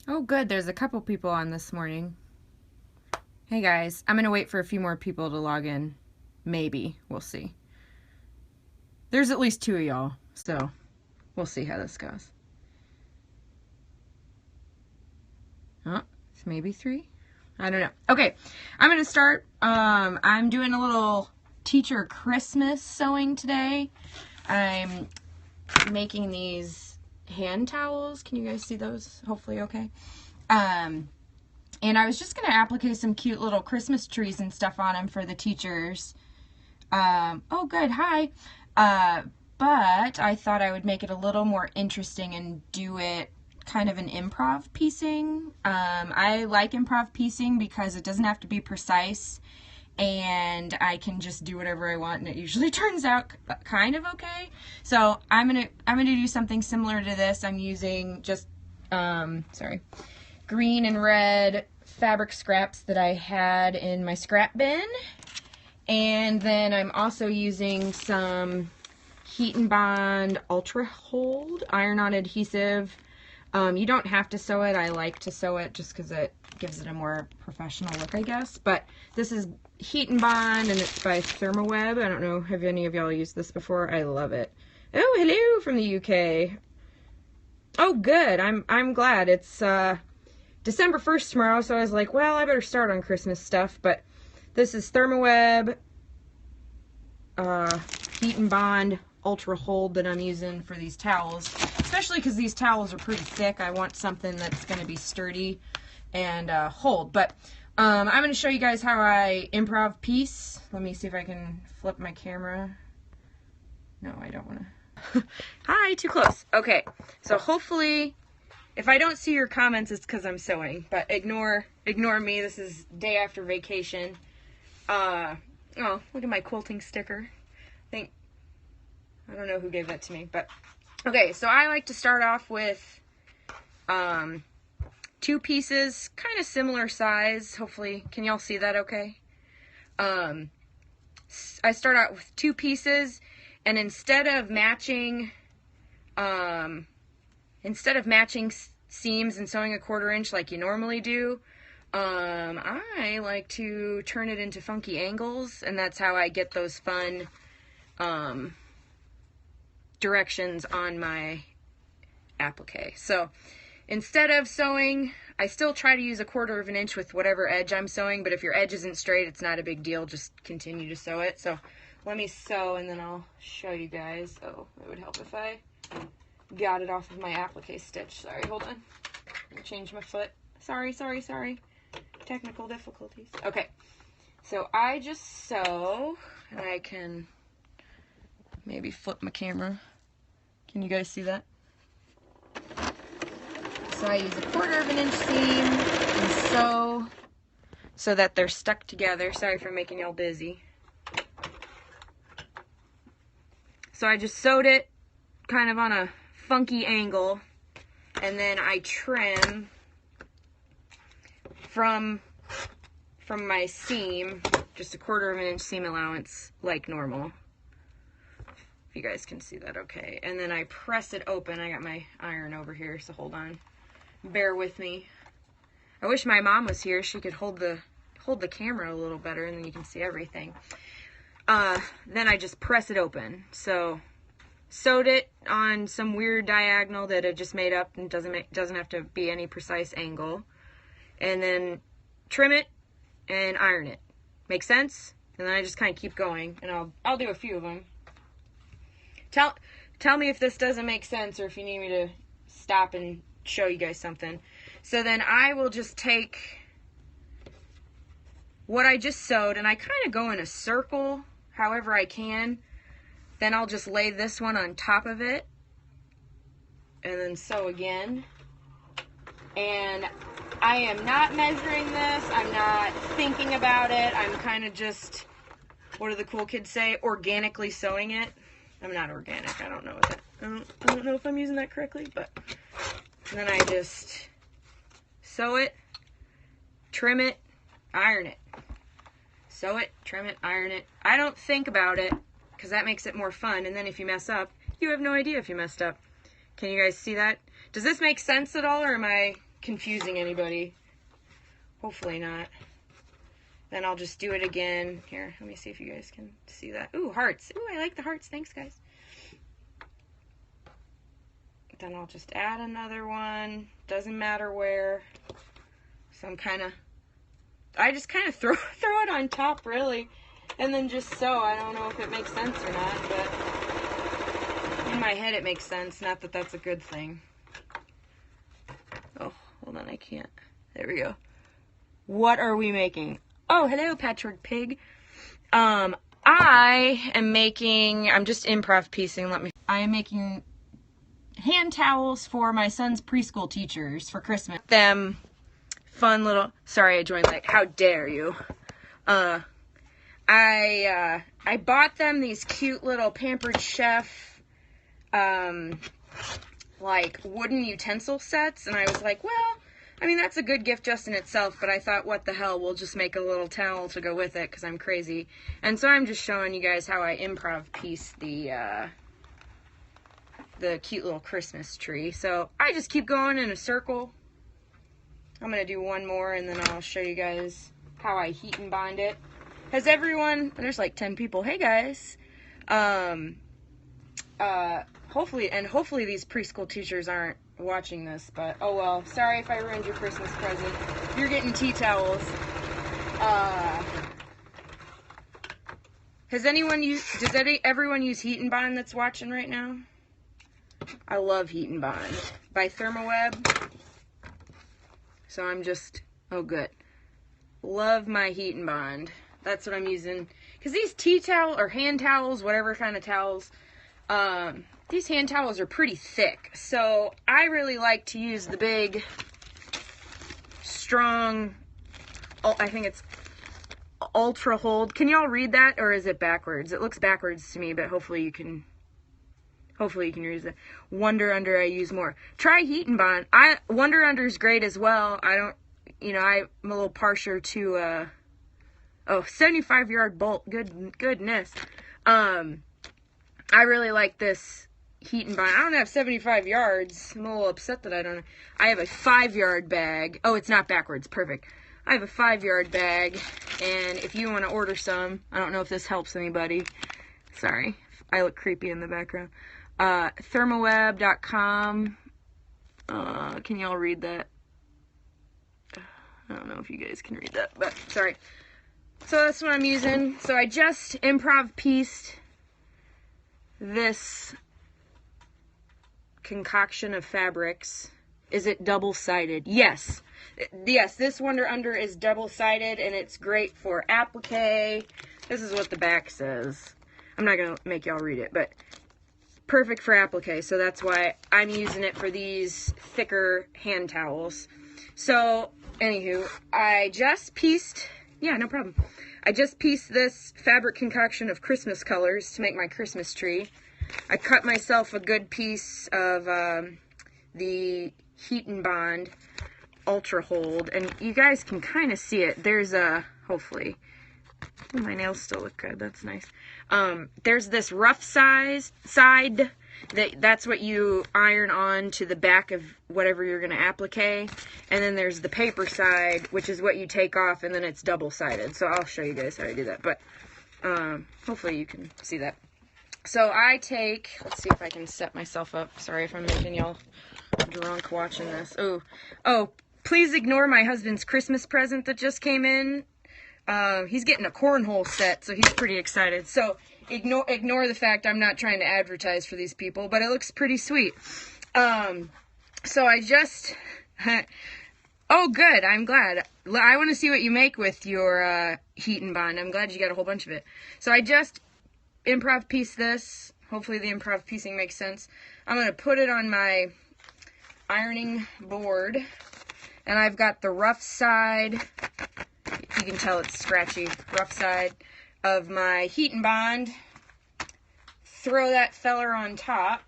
Oh, good. There's a couple people on this morning. Hey, guys. I'm going to wait for a few more people to log in. Maybe. We'll see. There's at least 2 of y'all, so we'll see how this goes. Oh, it's maybe 3? I don't know. Okay, I'm going to start. I'm doing a little teacher Christmas sewing today. I'm making these hand towels. Can you guys see those? Hopefully okay. And I was just going to applique some cute little Christmas trees and stuff on them for the teachers. Oh, good. Hi. But I thought I would make it a little more interesting and do it kind of an improv piecing. I like improv piecing because it doesn't have to be precise and I can just do whatever I want and it usually turns out kind of okay. So I'm gonna do something similar to this. I'm using just green and red fabric scraps that I had in my scrap bin. And then I'm also using some Heat and Bond Ultra Hold iron-on adhesive. You don't have to sew it. I like to sew it just because it gives it a more professional look, I guess. But this is Heat and Bond, and it's by Thermoweb. I don't know, have any of y'all used this before? I love it. Oh, hello from the UK. Oh, good. I'm glad. It's December 1st tomorrow, so I was like, well, I better start on Christmas stuff. But this is Thermoweb Heat and Bond Ultra Hold that I'm using for these towels, especially because these towels are pretty thick. I want something that's going to be sturdy and hold. But I'm going to show you guys how I improv piece. Let me see if I can flip my camera. No, I don't want to. Hi, too close. Okay, so hopefully if I don't see your comments, it's because I'm sewing, but ignore me. This is day after vacation. Oh, look at my quilting sticker. I don't know who gave that to me, but okay, so I like to start off with 2 pieces, kind of similar size. Hopefully, can y'all see that okay? I start out with 2 pieces, and instead of matching seams and sewing a 1/4 inch like you normally do, I like to turn it into funky angles, and that's how I get those fun directions on my applique. So instead of sewing, I still try to use a 1/4 inch with whatever edge I'm sewing, but if your edge isn't straight, it's not a big deal. Just continue to sew it. So let me sew and then I'll show you guys. Oh, it would help if I got it off of my applique stitch. Sorry, hold on. Let me change my foot. Sorry. Technical difficulties. Okay, so I just sew, and I can maybe flip my camera. Can you guys see that? So I use a 1/4 inch seam and sew so that they're stuck together. Sorry for making y'all busy. So I just sewed it kind of on a funky angle, and then I trim from my seam, just a 1/4 inch seam allowance like normal. If you guys can see that okay. And then I press it open. I got my iron over here, so hold on. Bear with me. I wish my mom was here. She could hold the camera a little better and then you can see everything. Then I just press it open. So sewed it on some weird diagonal that I just made up and doesn't have to be any precise angle. And then trim it and iron it. Make sense? And then I just kind of keep going, and I'll do a few of them. Tell me if this doesn't make sense or if you need me to stop and show you guys something. So then I will just take what I just sewed, and I kind of go in a circle however I can. Then I'll just lay this one on top of it and then sew again. And I am not measuring this. I'm not thinking about it. I'm kind of just, what do the cool kids say? Organically sewing it. I'm not organic. I don't know what that, I don't know if I'm using that correctly, but then I just sew it, trim it, iron it. Sew it, trim it, iron it. I don't think about it because that makes it more fun. And then if you mess up, you have no idea if you messed up. Can you guys see that? Does this make sense at all, or am I confusing anybody. Hopefully not. Then I'll just do it again. Here, let me see if you guys can see that. Ooh, hearts. Ooh, I like the hearts. Thanks, guys. Then I'll just add another one. Doesn't matter where. So I just kind of throw it on top, really. And then just sew. I don't know if it makes sense or not, but in my head it makes sense. Not that that's a good thing. Oh, hold on, I can't. There we go. What are we making? Oh, hello, Patchwork Pig. I'm just improv piecing. I am making hand towels for my son's preschool teachers for Christmas. Them fun little, sorry, I joined late. How dare you? I bought them these cute little Pampered Chef, like wooden utensil sets, and I was like, well, I mean, that's a good gift just in itself, but I thought, what the hell, we'll just make a little towel to go with it, because I'm crazy. And so I'm just showing you guys how I improv piece the cute little Christmas tree. So I just keep going in a circle. I'm going to do one more, and then I'll show you guys how I heat and bond it. Has everyone, there's like 10 people, hey guys. Hopefully these preschool teachers aren't watching this, but oh well. Sorry if I ruined your Christmas present. You're getting tea towels. Does everyone use Heat and Bond that's watching right now? I love Heat and Bond by Thermoweb. So I'm just, oh good. Love my Heat and Bond. That's what I'm using. Because these tea towel or hand towels, whatever kind of towels, these hand towels are pretty thick. So I really like to use the big, strong, I think it's Ultra Hold. Can y'all read that, or is it backwards? It looks backwards to me, but hopefully you can use it. Wonder Under I use more. Try Heat and Bond. Wonder Under is great as well. I'm a little partial to 75-yard bolt. Goodness. I really like this Heat and Bond. I don't have 75 yards. I'm a little upset that I don't. I have a 5-yard bag. Oh, it's not backwards. Perfect. I have a 5-yard bag, and if you want to order some, I don't know if this helps anybody. Sorry, I look creepy in the background. Thermoweb.com. Can y'all read that? I don't know if you guys can read that, but sorry. So that's what I'm using. So I just improv pieced this concoction of fabrics. Is it double-sided? Yes. Yes, this Wonder Under is double-sided, and it's great for appliqué. This is what the back says. I'm not going to make y'all read it, but perfect for appliqué, so that's why I'm using it for these thicker hand towels. So, anywho, I just pieced this fabric concoction of Christmas colors to make my Christmas tree. I cut myself a good piece of the Heat and Bond Ultra Hold, and you guys can kind of see it. There's a, hopefully, oh, my nails still look good, that's nice. There's this rough side, that's what you iron on to the back of whatever you're going to applique, and then there's the paper side, which is what you take off, and then it's double-sided. So I'll show you guys how I do that, but hopefully you can see that. So I take, let's see if I can set myself up. Sorry if I'm making y'all drunk watching this. Oh, please ignore my husband's Christmas present that just came in. He's getting a cornhole set, so he's pretty excited. So ignore the fact I'm not trying to advertise for these people, but it looks pretty sweet. So I just, oh good, I'm glad. I want to see what you make with your Heat and Bond. I'm glad you got a whole bunch of it. So I just improv piece this. Hopefully the improv piecing makes sense. I'm going to put it on my ironing board, and I've got the rough side, you can tell it's scratchy, rough side of my Heat and Bond. Throw that feller on top,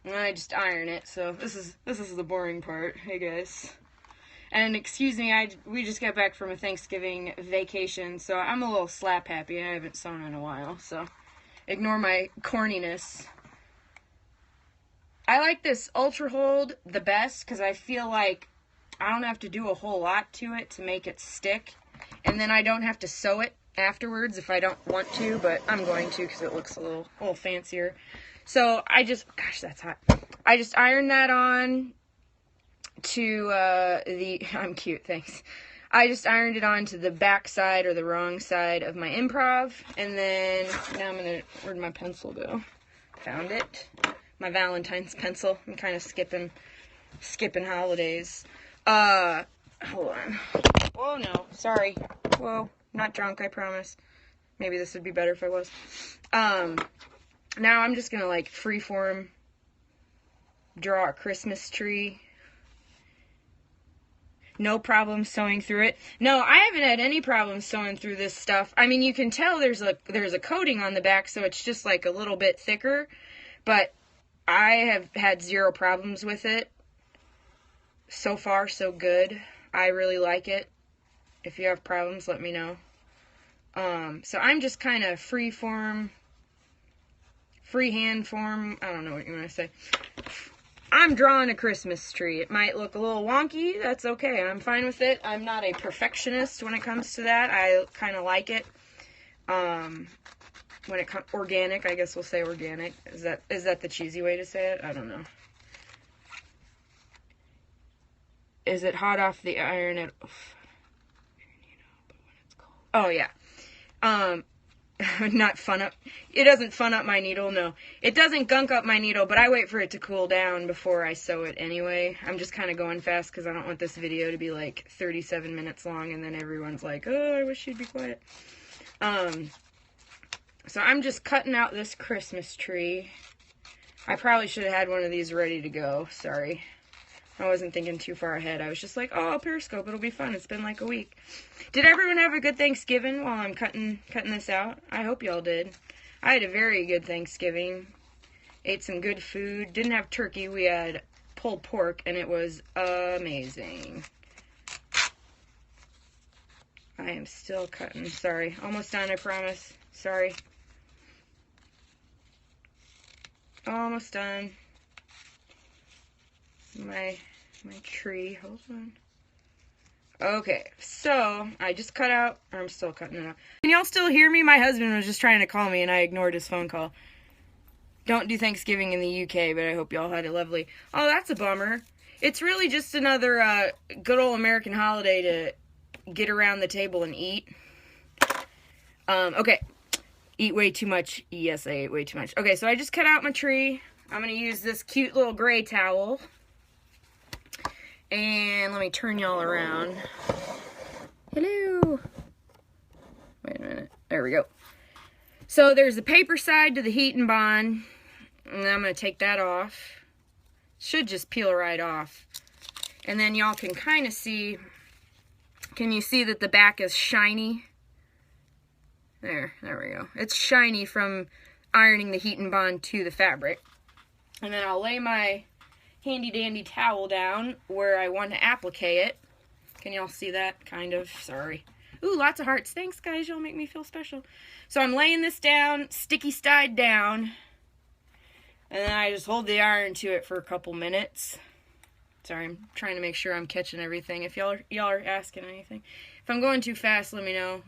and I just iron it. So this is the boring part. Hey guys, and excuse me, we just got back from a Thanksgiving vacation, so I'm a little slap happy. I haven't sewn in a while, so ignore my corniness. I like this Ultra Hold the best because I feel like I don't have to do a whole lot to it to make it stick. And then I don't have to sew it afterwards if I don't want to, but I'm going to because it looks a little fancier. So I just, gosh, that's hot. I just ironed that on to I'm cute, thanks. I just ironed it on to the back side or the wrong side of my Improv. And then, now I'm going to, where'd my pencil go? Found it. My Valentine's pencil. I'm kind of skipping holidays. Hold on. Oh no, sorry. Whoa, not drunk, I promise. Maybe this would be better if I was. Now I'm just gonna like freeform draw a Christmas tree. No problem sewing through it. No, I haven't had any problems sewing through this stuff. I mean, you can tell there's a coating on the back, so it's just like a little bit thicker, but I have had zero problems with it. So far, so good. I really like it. If you have problems, let me know. So I'm just kind of freehand form, I don't know what you want to say. I'm drawing a Christmas tree. It might look a little wonky. That's okay. I'm fine with it. I'm not a perfectionist when it comes to that. I kind of like it. When it comes organic, I guess we'll say organic. Is that the cheesy way to say it? I don't know. Is it hot off the iron? Oh yeah. Not fun up. It doesn't fun up my needle. No, it doesn't gunk up my needle, but I wait for it to cool down before I sew it anyway. I'm just kind of going fast because I don't want this video to be like 37 minutes long and then everyone's like, oh, I wish you'd be quiet. So I'm just cutting out this Christmas tree. I probably should have had one of these ready to go. Sorry. I wasn't thinking too far ahead. I was just like, oh, Periscope, it'll be fun. It's been like a week. Did everyone have a good Thanksgiving while I'm cutting this out? I hope y'all did. I had a very good Thanksgiving. Ate some good food. Didn't have turkey. We had pulled pork, and it was amazing. I am still cutting. Sorry. Almost done, I promise. Sorry. Almost done. My tree. Hold on. Okay, so I just cut out, or I'm still cutting it out. Can y'all still hear me? My husband was just trying to call me and I ignored his phone call. Don't do Thanksgiving in the UK, but I hope y'all had it lovely. Oh, that's a bummer. It's really just another good old American holiday to get around the table and eat. Okay. Eat way too much. Yes, I ate way too much. Okay, so I just cut out my tree. I'm going to use this cute little gray towel. And let me turn y'all around. Hello. Wait a minute. There we go. So there's the paper side to the heat and bond. And I'm going to take that off. Should just peel right off. And then y'all can kind of see, can you see that the back is shiny? There we go. It's shiny from ironing the heat and bond to the fabric. And then I'll lay my handy dandy towel down where I want to appliqué it. Can y'all see that? Kind of. Sorry. Ooh, lots of hearts. Thanks, guys. Y'all make me feel special. So I'm laying this down, sticky side down. And then I just hold the iron to it for a couple minutes. Sorry, I'm trying to make sure I'm catching everything. If y'all are asking anything. If I'm going too fast, let me know.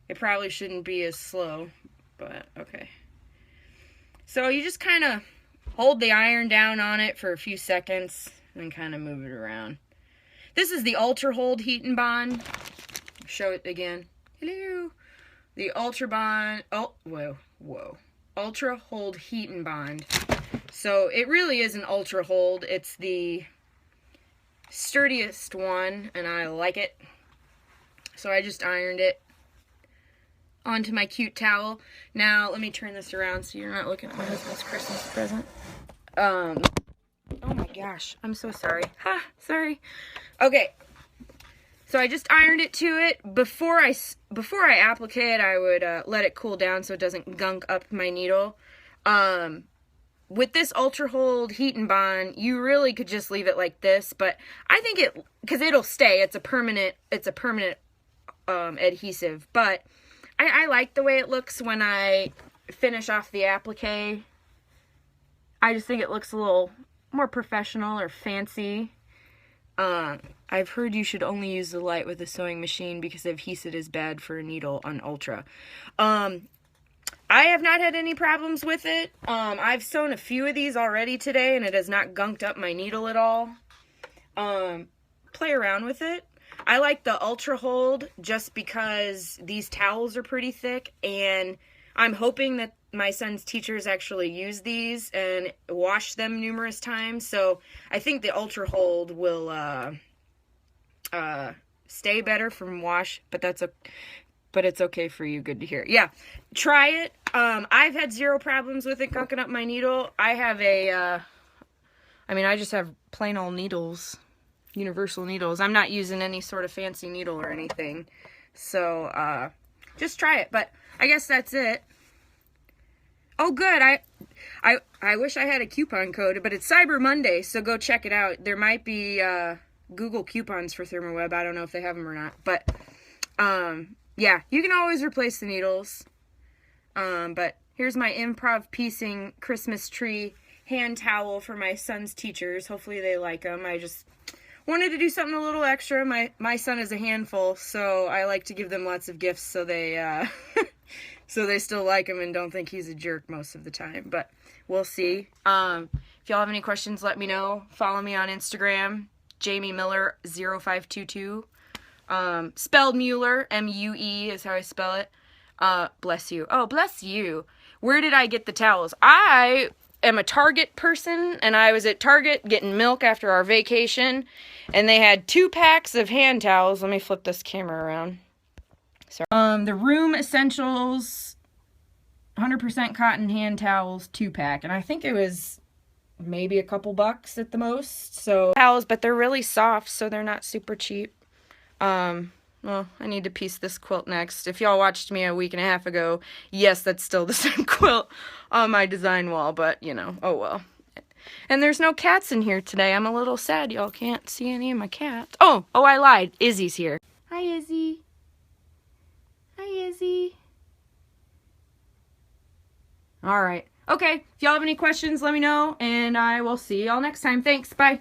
It probably shouldn't be as slow, but okay. So you just kind of hold the iron down on it for a few seconds and kind of move it around. This is the Ultra Hold Heat and Bond. Show it again. Hello. The Ultra Bond. Oh, whoa. Ultra Hold Heat and Bond. So it really is an Ultra Hold. It's the sturdiest one, and I like it. So I just ironed it onto my cute towel. Now, let me turn this around so you're not looking at my husband's Christmas present. Oh my gosh, I'm so sorry. Ha, sorry. Okay, so I just ironed it to it. Before I applique it, I would let it cool down so it doesn't gunk up my needle. With this Ultra Hold Heat and Bond, you really could just leave it like this, but I think because it'll stay. It's a permanent adhesive, but I like the way it looks when I finish off the applique. I just think it looks a little more professional or fancy. I've heard you should only use the light with a sewing machine because adhesive is bad for a needle on Ultra. I have not had any problems with it. I've sewn a few of these already today, and it has not gunked up my needle at all. Play around with it. I like the Ultra Hold just because these towels are pretty thick, and I'm hoping that my son's teachers actually use these and wash them numerous times. So I think the Ultra Hold will stay better from wash, but it's okay for you. Good to hear. Yeah, try it. I've had zero problems with it gunking up my needle. I have I just have plain old needles, universal needles. I'm not using any sort of fancy needle or anything. So, just try it. But I guess that's it. Oh, good. I wish I had a coupon code, but it's Cyber Monday, so go check it out. There might be Google coupons for ThermoWeb. I don't know if they have them or not. But, yeah, you can always replace the needles. But here's my Improv piecing Christmas tree hand towel for my son's teachers. Hopefully they like them. I just wanted to do something a little extra. My son is a handful, so I like to give them lots of gifts so they so they still like him and don't think he's a jerk most of the time. But we'll see. If y'all have any questions, let me know. Follow me on Instagram, Jamie Miller 0522. Spelled Mueller, M-U-E is how I spell it. Bless you. Oh, bless you. Where did I get the towels? I am a Target person, and I was at Target getting milk after our vacation, and they had 2 packs of hand towels. Let me flip this camera around. Sorry. The Room Essentials 100% cotton hand towels 2-pack, and I think it was maybe a couple bucks at the most. So towels, but they're really soft, so they're not super cheap. Well, I need to piece this quilt next. If y'all watched me a week and a half ago, yes, that's still the same quilt on my design wall, but, you know, oh well. And there's no cats in here today. I'm a little sad y'all can't see any of my cats. Oh, I lied. Izzy's here. Hi, Izzy. Hi, Izzy. All right. Okay, if y'all have any questions, let me know, and I will see y'all next time. Thanks. Bye.